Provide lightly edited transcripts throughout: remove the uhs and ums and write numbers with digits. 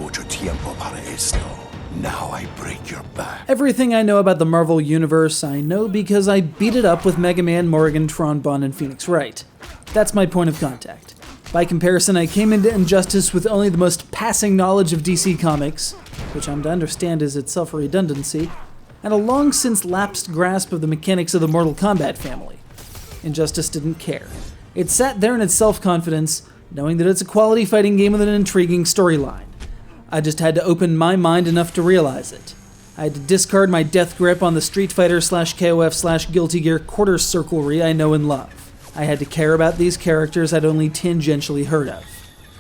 mucho tiempo para esto. Now I break your back. Everything I know about the Marvel Universe, I know because I beat it up with Mega Man, Morrigan, Tron Bonne, and Phoenix Wright. That's my point of contact. By comparison, I came into Injustice with only the most passing knowledge of DC Comics, which I'm to understand is itself a redundancy, and a long since lapsed grasp of the mechanics of the Mortal Kombat family. Injustice didn't care. It sat there in its self-confidence, knowing that it's a quality fighting game with an intriguing storyline. I just had to open my mind enough to realize it. I had to discard my death grip on the Street Fighter /KOF /Guilty Gear quarter circlery I know and love. I had to care about these characters I'd only tangentially heard of.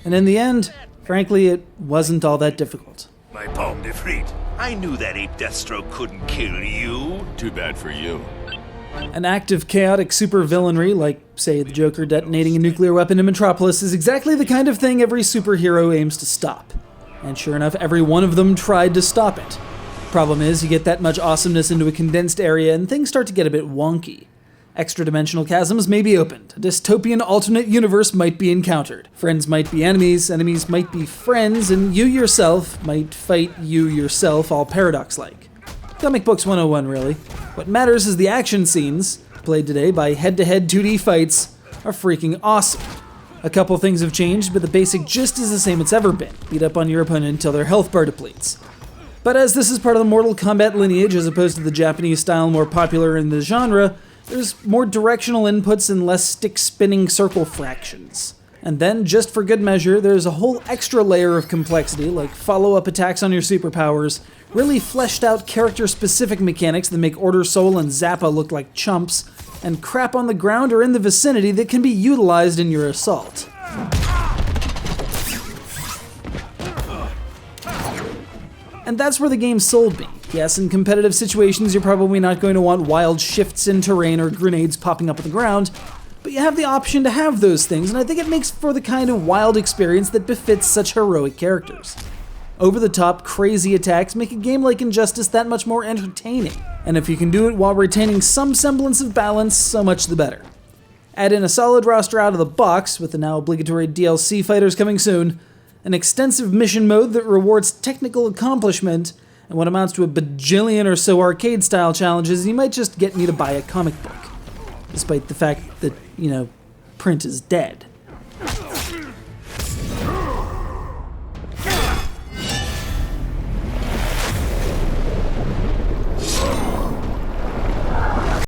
And in the end, frankly, it wasn't all that difficult. My palm de frite. I knew that ape Deathstroke couldn't kill you. Too bad for you. An act of chaotic supervillainry, like, say, the Joker detonating a nuclear weapon in Metropolis, is exactly the kind of thing every superhero aims to stop. And sure enough, every one of them tried to stop it. Problem is, you get that much awesomeness into a condensed area and things start to get a bit wonky. Extra-dimensional chasms may be opened, a dystopian alternate universe might be encountered, friends might be enemies, enemies might be friends, and you yourself might fight you yourself, all paradox-like. Comic Books 101, really. What matters is the action scenes, played today by head-to-head 2D fights, are freaking awesome. A couple things have changed, but the basic gist is the same it's ever been. Beat up on your opponent until their health bar depletes. But as this is part of the Mortal Kombat lineage, as opposed to the Japanese style more popular in the genre, there's more directional inputs and less stick-spinning circle fractions. And then, just for good measure, there's a whole extra layer of complexity, like follow-up attacks on your superpowers, really fleshed out character-specific mechanics that make Order Soul and Zappa look like chumps, and crap on the ground or in the vicinity that can be utilized in your assault. And that's where the game sold me. Yes, in competitive situations, you're probably not going to want wild shifts in terrain or grenades popping up on the ground, but you have the option to have those things, and I think it makes for the kind of wild experience that befits such heroic characters. Over-the-top, crazy attacks make a game like Injustice that much more entertaining, and if you can do it while retaining some semblance of balance, so much the better. Add in a solid roster out of the box, with the now obligatory DLC fighters coming soon, an extensive mission mode that rewards technical accomplishment, and what amounts to a bajillion or so arcade-style challenges, you might just get me to buy a comic book. Despite the fact that, print is dead.